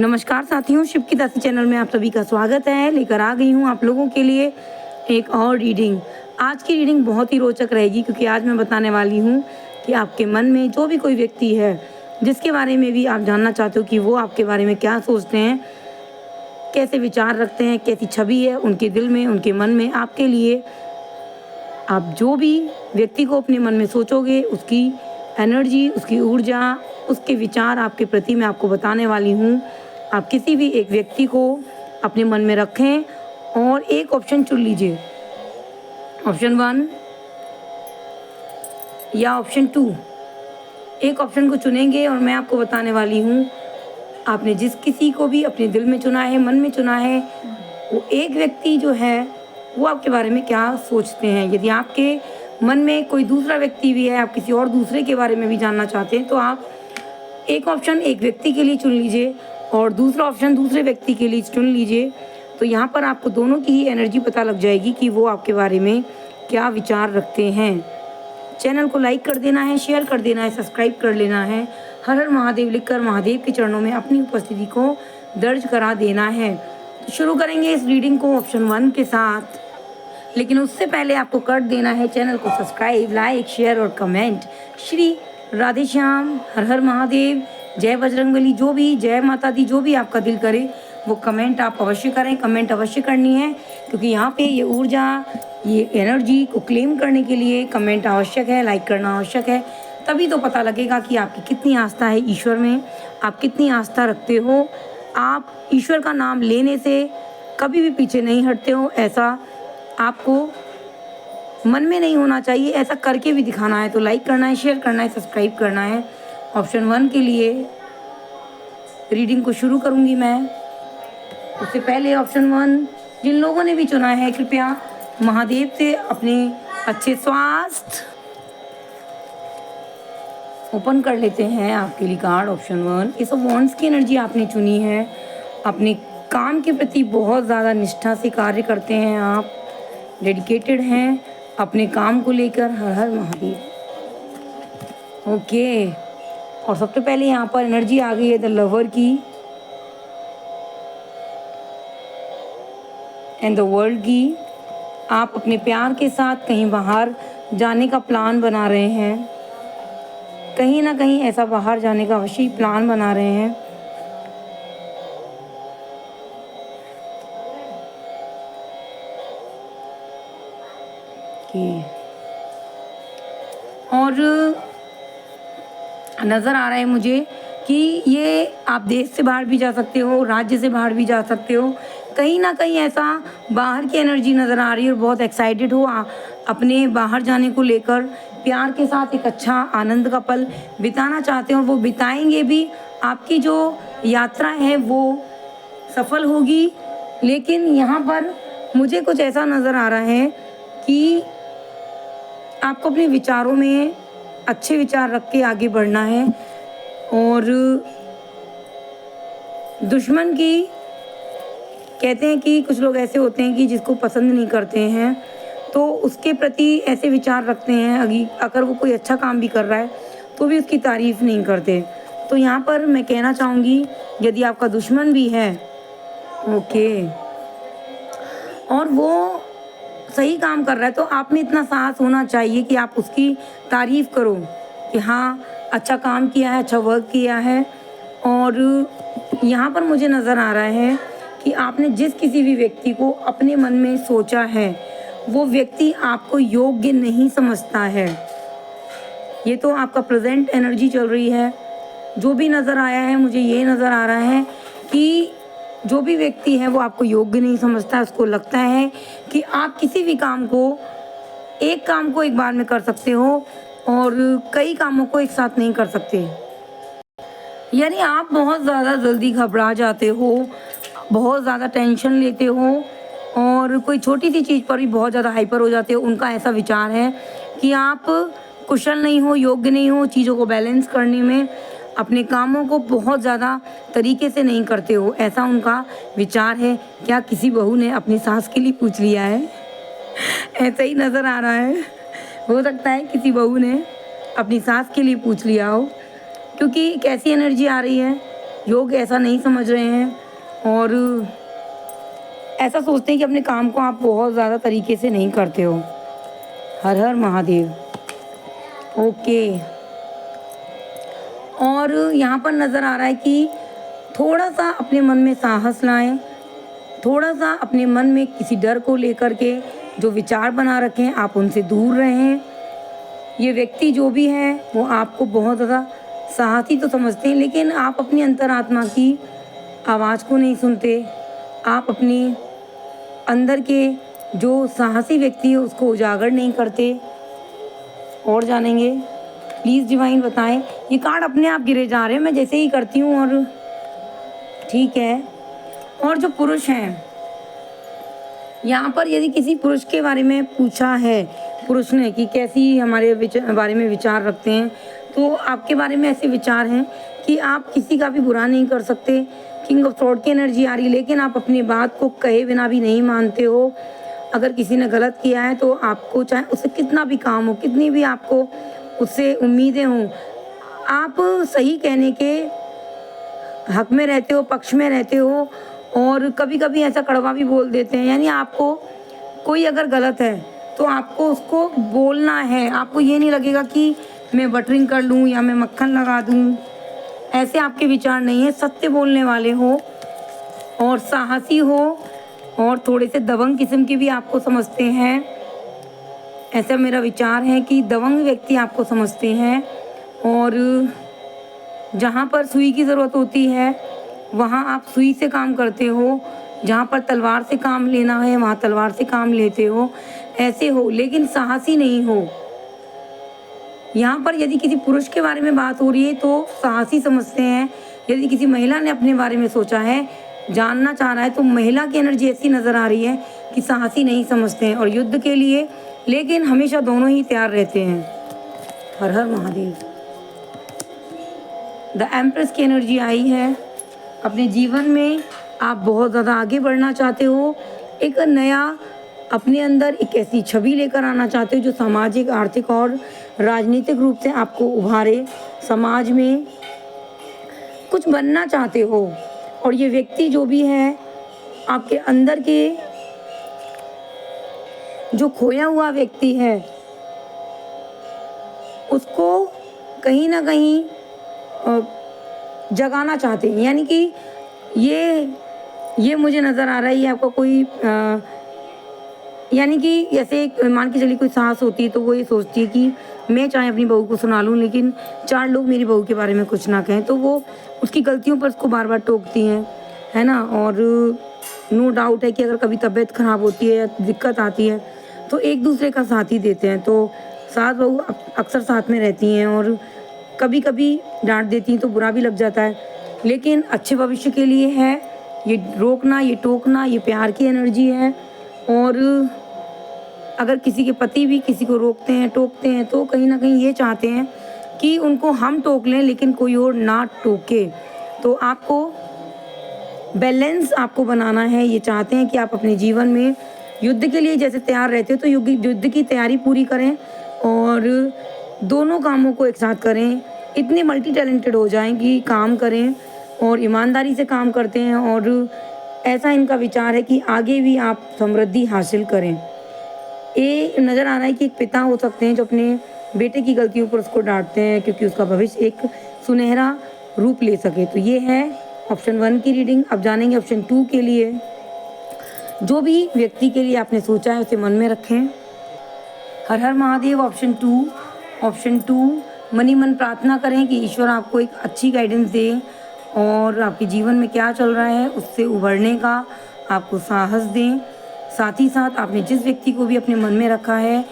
नमस्कार साथियों, शिव की दासी चैनल में आप सभी का स्वागत है। लेकर आ गई हूँ आप लोगों के लिए एक और रीडिंग। आज की रीडिंग बहुत ही रोचक रहेगी क्योंकि आज मैं बताने वाली हूँ कि आपके मन में जो भी कोई व्यक्ति है जिसके बारे में भी आप जानना चाहते हो कि वो आपके बारे में क्या सोचते हैं, कैसे विचार रखते हैं, कैसी छवि है उनके दिल में, उनके मन में आपके लिए। आप जो भी व्यक्ति को अपने मन में सोचोगे उसकी एनर्जी, उसकी ऊर्जा, उसके विचार आपके प्रति मैं आपको बताने वाली हूँ। आप किसी भी एक व्यक्ति को अपने मन में रखें और एक ऑप्शन चुन लीजिए, ऑप्शन 1 या ऑप्शन 2। एक ऑप्शन को चुनेंगे और मैं आपको बताने वाली हूँ आपने जिस किसी को भी अपने दिल में चुना है, मन में चुना है, वो एक व्यक्ति जो है वो आपके बारे में क्या सोचते हैं। यदि आपके मन में कोई दूसरा व्यक्ति भी है, आप किसी और दूसरे के बारे में भी जानना चाहते हैं, तो आप एक ऑप्शन एक व्यक्ति के लिए चुन लीजिए और दूसरा ऑप्शन दूसरे व्यक्ति के लिए चुन लीजिए। तो यहाँ पर आपको दोनों की ही एनर्जी पता लग जाएगी कि वो आपके बारे में क्या विचार रखते हैं। चैनल को लाइक कर देना है, शेयर कर देना है, सब्सक्राइब कर लेना है। हर हर महादेव लिखकर महादेव के चरणों में अपनी उपस्थिति को दर्ज करा देना है। तो शुरू करेंगे इस रीडिंग को ऑप्शन 1 के साथ, लेकिन उससे पहले आपको कर देना है चैनल को सब्सक्राइब, लाइक, शेयर और कमेंट। श्री राधे श्याम, हर हर महादेव, जय बजरंगबली, जो भी जय माता दी, जो भी आपका दिल करे वो कमेंट आप अवश्य करें। कमेंट अवश्य करनी है क्योंकि यहाँ पे ये ऊर्जा, ये एनर्जी को क्लेम करने के लिए कमेंट आवश्यक है, लाइक करना आवश्यक है। तभी तो पता लगेगा कि आपकी कितनी आस्था है ईश्वर में, आप कितनी आस्था रखते हो। आप ईश्वर का नाम लेने से कभी भी पीछे नहीं हटते हो, ऐसा आपको मन में नहीं होना चाहिए, ऐसा करके भी दिखाना है। तो लाइक करना है, शेयर करना है, सब्सक्राइब करना है। ऑप्शन 1 के लिए रीडिंग को शुरू करूंगी मैं। उससे पहले ऑप्शन 1 जिन लोगों ने भी चुना है, कृपया महादेव से अपने अच्छे स्वास्थ्य ओपन कर लेते हैं आपके लिए कार्ड। ऑप्शन 1 इस वॉन्ड्स की एनर्जी आपने चुनी है। अपने काम के प्रति बहुत ज़्यादा निष्ठा से कार्य करते हैं, आप डेडिकेटेड हैं अपने काम को लेकर। हर हर महादेव। ओके, और सबसे पहले यहाँ पर एनर्जी आ गई है द लवर की एंड द वर्ल्ड की। आप अपने प्यार के साथ कहीं बाहर जाने का प्लान बना रहे हैं, कहीं ना कहीं ऐसा बाहर जाने का अवश्य प्लान बना रहे हैं। और नज़र आ रहा है मुझे कि ये आप देश से बाहर भी जा सकते हो, राज्य से बाहर भी जा सकते हो। कहीं ना कहीं ऐसा बाहर की एनर्जी नज़र आ रही है और बहुत एक्साइटेड हो अपने बाहर जाने को लेकर। प्यार के साथ एक अच्छा आनंद का पल बिताना चाहते हो और वो बिताएंगे भी। आपकी जो यात्रा है वो सफल होगी। लेकिन यहाँ पर मुझे कुछ ऐसा नज़र आ रहा है कि आपको अपने विचारों में अच्छे विचार रख के आगे बढ़ना है और दुश्मन की, कहते हैं कि कुछ लोग ऐसे होते हैं कि जिसको पसंद नहीं करते हैं तो उसके प्रति ऐसे विचार रखते हैं, अगर वो कोई अच्छा काम भी कर रहा है तो भी उसकी तारीफ़ नहीं करते। तो यहाँ पर मैं कहना चाहूँगी यदि आपका दुश्मन भी है, ओके, और वो सही काम कर रहा है तो आप में इतना साहस होना चाहिए कि आप उसकी तारीफ़ करो कि हाँ अच्छा काम किया है, अच्छा वर्क किया है। और यहाँ पर मुझे नज़र आ रहा है कि आपने जिस किसी भी व्यक्ति को अपने मन में सोचा है वो व्यक्ति आपको योग्य नहीं समझता है। ये तो आपका प्रेजेंट एनर्जी चल रही है। जो भी नज़र आया है मुझे ये नज़र आ रहा है कि जो भी व्यक्ति है वो आपको योग्य नहीं समझता है। उसको लगता है कि आप किसी भी काम को, एक काम को एक बार में कर सकते हो और कई कामों को एक साथ नहीं कर सकते। यानी आप बहुत ज़्यादा जल्दी घबरा जाते हो, बहुत ज़्यादा टेंशन लेते हो और कोई छोटी सी चीज़ पर भी बहुत ज़्यादा हाइपर हो जाते हो। उनका ऐसा विचार है कि आप कुशल नहीं हो, योग्य नहीं हो चीज़ों को बैलेंस करने में, अपने कामों को बहुत ज़्यादा तरीके से नहीं करते हो, ऐसा उनका विचार है। क्या किसी बहू ने अपनी सास के लिए पूछ लिया है? ऐसा ही नज़र आ रहा है। हो सकता है किसी बहू ने अपनी सास के लिए पूछ लिया हो, क्योंकि कैसी एनर्जी आ रही है योग्य ऐसा नहीं समझ रहे हैं और ऐसा सोचते हैं कि अपने काम को आप बहुत ज़्यादा तरीके से नहीं करते हो। हर हर महादेव। ओके, और यहाँ पर नज़र आ रहा है कि थोड़ा सा अपने मन में साहस लाएं, थोड़ा सा अपने मन में किसी डर को लेकर के जो विचार बना रखे हैं आप उनसे दूर रहें। ये व्यक्ति जो भी है वो आपको बहुत ज़्यादा साहसी तो समझते हैं, लेकिन आप अपनी अंतरात्मा की आवाज़ को नहीं सुनते। आप अपनी अंदर के जो साहसी व्यक्ति है उसको उजागर नहीं करते। और जानेंगे, प्लीज़ डिवाइन बताएं। ये कार्ड अपने आप गिरे जा रहे हैं, मैं जैसे ही करती हूँ। और ठीक है, और जो पुरुष हैं यहाँ पर, यदि किसी पुरुष के बारे में पूछा है पुरुष ने कि कैसी हमारे बारे में विचार रखते हैं, तो आपके बारे में ऐसे विचार हैं कि आप किसी का भी बुरा नहीं कर सकते। किंग ऑफ सॉर्ड की एनर्जी आ रही है, लेकिन आप अपनी बात को कहे बिना भी नहीं मानते हो। अगर किसी ने गलत किया है तो आपको, चाहे उससे कितना भी काम हो, कितनी भी आपको उससे उम्मीदें हों, आप सही कहने के हक में रहते हो, पक्ष में रहते हो। और कभी कभी ऐसा कड़वा भी बोल देते हैं। यानी आपको कोई अगर गलत है तो आपको उसको बोलना है। आपको ये नहीं लगेगा कि मैं बटरिंग कर लूँ या मैं मक्खन लगा दूँ, ऐसे आपके विचार नहीं है। सत्य बोलने वाले हो और साहसी हो और थोड़े से दबंग किस्म के भी आपको समझते हैं। ऐसा मेरा विचार है कि दबंग व्यक्ति आपको समझते हैं। और जहाँ पर सुई की ज़रूरत होती है वहाँ आप सुई से काम करते हो, जहाँ पर तलवार से काम लेना है वहाँ तलवार से काम लेते हो। ऐसे हो, लेकिन साहसी नहीं हो। यहाँ पर यदि किसी पुरुष के बारे में बात हो रही है तो साहसी समझते हैं। यदि किसी महिला ने अपने बारे में सोचा है, जानना चाह रहा है, तो महिला की एनर्जी ऐसी नज़र आ रही है कि साहसी नहीं समझते हैं। और युद्ध के लिए लेकिन हमेशा दोनों ही तैयार रहते हैं। हर हर महादेव। द एम्प्रेस की एनर्जी आई है। अपने जीवन में आप बहुत ज़्यादा आगे बढ़ना चाहते हो। एक नया अपने अंदर एक ऐसी छवि लेकर आना चाहते हो जो सामाजिक, आर्थिक और राजनीतिक रूप से आपको उभारे। समाज में कुछ बनना चाहते हो। और ये व्यक्ति जो भी है आपके अंदर के जो खोया हुआ व्यक्ति है उसको कहीं ना कहीं जगाना चाहते हैं। यानी कि ये मुझे नज़र आ रहा है, ये आपका कोई यानी कि जैसे मान के चलिए कोई सास होती है तो वो ये सोचती है कि मैं चाहे अपनी बहू को सुना लूँ लेकिन 4 लोग मेरी बहू के बारे में कुछ ना कहें, तो वो उसकी गलतियों पर उसको बार बार टोकती हैं, है ना। और नो डाउट है कि अगर कभी तबीयत ख़राब होती है या दिक्कत आती है तो एक दूसरे का साथ ही देते हैं। तो सास बहू अक्सर साथ में रहती हैं और कभी कभी डांट देती हैं तो बुरा भी लग जाता है, लेकिन अच्छे भविष्य के लिए है। ये रोकना, ये टोकना, ये प्यार की एनर्जी है। और अगर किसी के पति भी किसी को रोकते हैं, टोकते हैं, तो कहीं ना कहीं ये चाहते हैं कि उनको हम टोक लें लेकिन कोई और ना टोके। तो आपको बैलेंस आपको बनाना है। ये चाहते हैं कि आप अपने जीवन में युद्ध के लिए जैसे तैयार रहते हो तो युद्ध की तैयारी पूरी करें और दोनों कामों को एक साथ करें। इतने मल्टी टैलेंटेड हो जाएं कि काम करें और ईमानदारी से काम करते हैं। और ऐसा इनका विचार है कि आगे भी आप समृद्धि हासिल करें। ये नज़र आ रहा है कि एक पिता हो सकते हैं जो अपने बेटे की गलतियों पर उसको डांटते हैं क्योंकि उसका भविष्य एक सुनहरा रूप ले सके। तो ये है ऑप्शन 1 की रीडिंग। अब जानेंगे ऑप्शन 2 के लिए। जो भी व्यक्ति के लिए आपने सोचा है उसे मन में रखें। हर हर महादेव। ऑप्शन 2 मनी मन प्रार्थना करें कि ईश्वर आपको एक अच्छी गाइडेंस दे और आपके जीवन में क्या चल रहा है उससे उभरने का आपको साहस दें। साथ ही साथ आपने जिस व्यक्ति को भी अपने मन में रखा है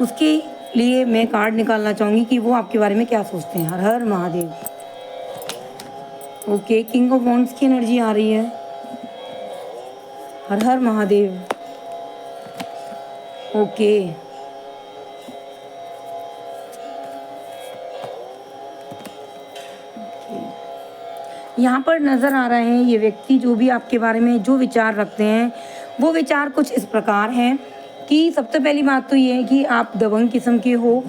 उसके लिए मैं कार्ड निकालना चाहूँगी कि वो आपके बारे में क्या सोचते हैं। हर हर Mahadev. Okay, king of wands की एनर्जी आ रही है। हर हर महादेव। ओके, यहाँ पर नज़र आ रहा है ये व्यक्ति जो भी आपके बारे में जो विचार रखते हैं वो विचार कुछ इस प्रकार हैं कि सबसे पहली बात तो ये है कि आप दबंग किस्म के हो।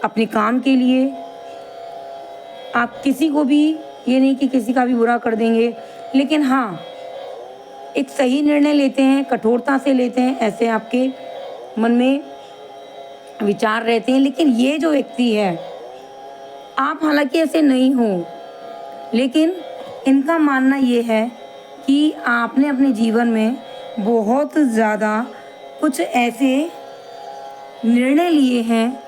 अपने काम के लिए आप किसी को भी ये नहीं कि किसी का भी बुरा कर देंगे, लेकिन हाँ, एक सही निर्णय लेते हैं, कठोरता से लेते हैं, ऐसे आपके मन में विचार रहते हैं। लेकिन ये जो व्यक्ति है, आप हालांकि ऐसे नहीं हो, लेकिन इनका मानना ये है कि आपने अपने जीवन में बहुत ज़्यादा कुछ ऐसे निर्णय लिए हैं,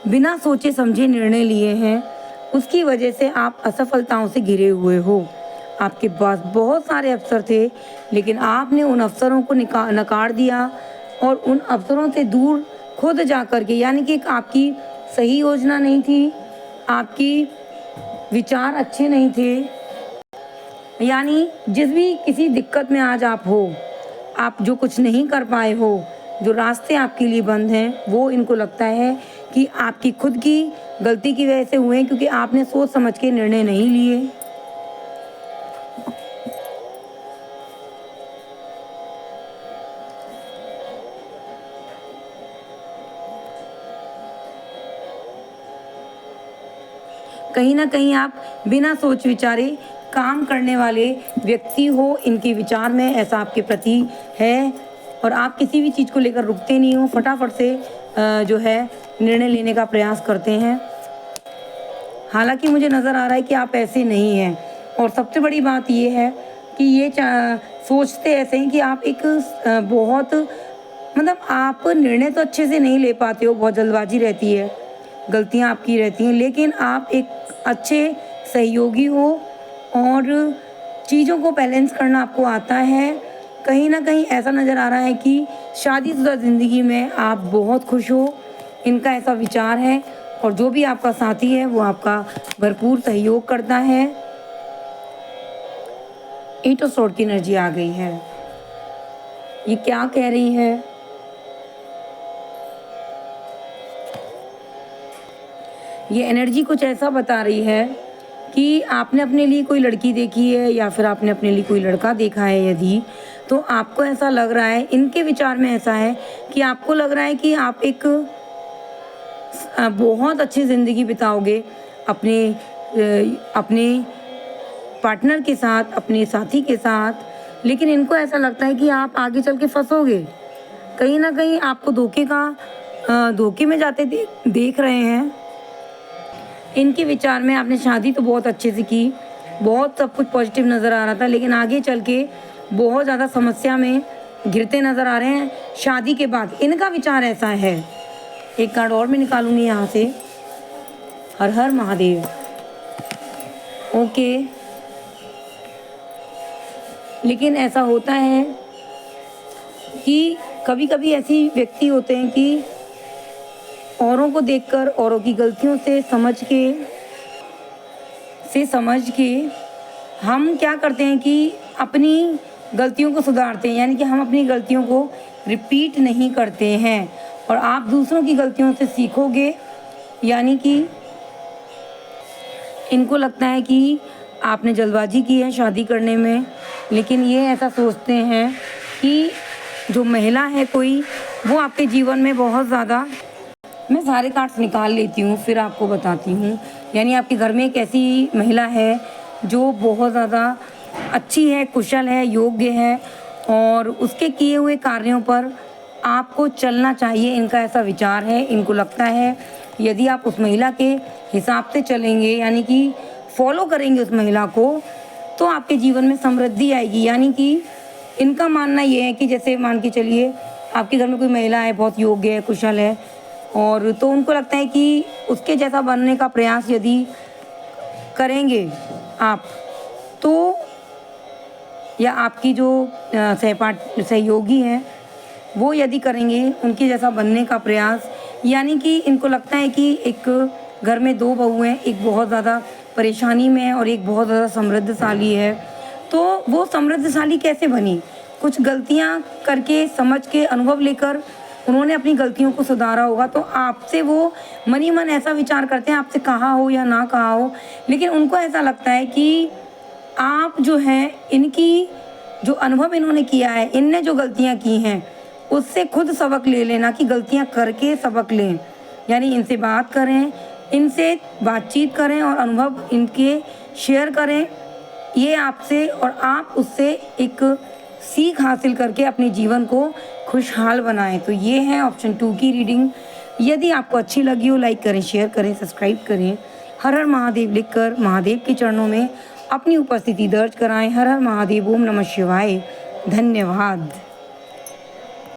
बिना सोचे समझे निर्णय लिए हैं, उसकी वजह से आप असफलताओं से घिरे हुए हो। आपके पास बहुत सारे अवसर थे, लेकिन आपने उन अवसरों को नकार दिया और उन अवसरों से दूर खुद जा कर के, यानी कि एक आपकी सही योजना नहीं थी, आपकी विचार अच्छे नहीं थे, यानी जिस भी किसी दिक्कत में आज आप हो, आप जो कुछ नहीं कर पाए हो, जो रास्ते आपके लिए बंद हैं, वो इनको लगता है कि आपकी खुद की गलती की वजह से हुए हैं, क्योंकि आपने सोच समझ के निर्णय नहीं लिए। कहीं ना कहीं आप बिना सोच विचारे काम करने वाले व्यक्ति हो, इनके विचार में ऐसा आपके प्रति है, और आप किसी भी चीज़ को लेकर रुकते नहीं हो, फटाफट से जो है निर्णय लेने का प्रयास करते हैं। हालांकि मुझे नज़र आ रहा है कि आप ऐसे नहीं हैं, और सबसे बड़ी बात ये है कि ये सोचते ऐसे हैं कि आप एक बहुत मतलब आप निर्णय तो अच्छे से नहीं ले पाते हो, बहुत जल्दबाजी रहती है, गलतियां आपकी रहती हैं, लेकिन आप एक अच्छे सहयोगी हो और चीज़ों को बैलेंस करना आपको आता है। कहीं ना कहीं ऐसा नज़र आ रहा है कि शादीशुदा ज़िंदगी में आप बहुत खुश हो, इनका ऐसा विचार है, और जो भी आपका साथी है वो आपका भरपूर सहयोग करता है। 8 ऑफ सॉर्ड की एनर्जी आ गई है। ये क्या कह रही है? ये एनर्जी कुछ ऐसा बता रही है कि आपने अपने लिए कोई लड़की देखी है, या फिर आपने अपने लिए कोई लड़का देखा है यदि, तो आपको ऐसा लग रहा है, इनके विचार में ऐसा है कि आपको लग रहा है कि आप एक बहुत अच्छी ज़िंदगी बिताओगे अपने पार्टनर के साथ, अपने साथी के साथ, लेकिन इनको ऐसा लगता है कि आप आगे चल के फंसोगे। कहीं ना कहीं आपको धोखे में जाते देख रहे हैं। इनके विचार में आपने शादी तो बहुत अच्छे से की, बहुत सब कुछ पॉजिटिव नज़र आ रहा था, लेकिन आगे चल के बहुत ज़्यादा समस्या में घिरते नज़र आ रहे हैं शादी के बाद। इनका विचार ऐसा है। एक कार्ड और मैं निकालूंगी यहाँ से। हर हर महादेव। ओके, लेकिन ऐसा होता है कि कभी कभी ऐसी व्यक्ति होते हैं कि औरों को देखकर, औरों की गलतियों से समझ के हम क्या करते हैं कि अपनी गलतियों को सुधारते हैं, यानी कि हम अपनी गलतियों को रिपीट नहीं करते हैं, और आप दूसरों की गलतियों से सीखोगे। यानी कि इनको लगता है कि आपने जल्दबाजी की है शादी करने में, लेकिन ये ऐसा सोचते हैं कि जो महिला है कोई, वो आपके जीवन में बहुत ज़्यादा, मैं सारे कार्ड्स निकाल लेती हूँ फिर आपको बताती हूँ। यानी आपके घर में एक ऐसी महिला है जो बहुत ज़्यादा अच्छी है, कुशल है, योग्य है, और उसके किए हुए कार्यों पर आपको चलना चाहिए, इनका ऐसा विचार है। इनको लगता है यदि आप उस महिला के हिसाब से चलेंगे, यानी कि फॉलो करेंगे उस महिला को, तो आपके जीवन में समृद्धि आएगी। यानी कि इनका मानना ये है कि जैसे मान के चलिए आपके घर में कोई महिला है, बहुत योग्य है, कुशल है, और तो उनको लगता है कि उसके जैसा बनने का प्रयास यदि करेंगे आप, तो या आपकी जो सहयोगी हैं वो यदि करेंगे उनके जैसा बनने का प्रयास, यानी कि इनको लगता है कि एक घर में 2 बहू हैं, एक बहुत ज़्यादा परेशानी में है और एक बहुत ज़्यादा समृद्धशाली है, तो वो समृद्धशाली कैसे बनी? कुछ गलतियां करके, समझ के, अनुभव लेकर उन्होंने अपनी गलतियों को सुधारा होगा। तो आपसे वो मनी मन ऐसा विचार करते हैं, आपसे कहा हो या ना कहा हो, लेकिन उनको ऐसा लगता है कि आप जो हैं, इनकी जो अनुभव इन्होंने किया है, इनने जो गलतियां की हैं उससे खुद सबक ले लेना, कि गलतियां करके सबक लें। यानी इनसे बात करें, इनसे बातचीत करें और अनुभव इनके शेयर करें। ये आपसे और आप उससे एक सीख हासिल करके अपने जीवन को खुशहाल बनाएं। तो ये है ऑप्शन 2 की रीडिंग। यदि आपको अच्छी लगी हो लाइक करें, शेयर करें, सब्सक्राइब करें। हर हर महादेव लिखकर महादेव के चरणों में अपनी उपस्थिति दर्ज कराएं। हर हर महादेव, ओम नमः शिवाय। धन्यवाद।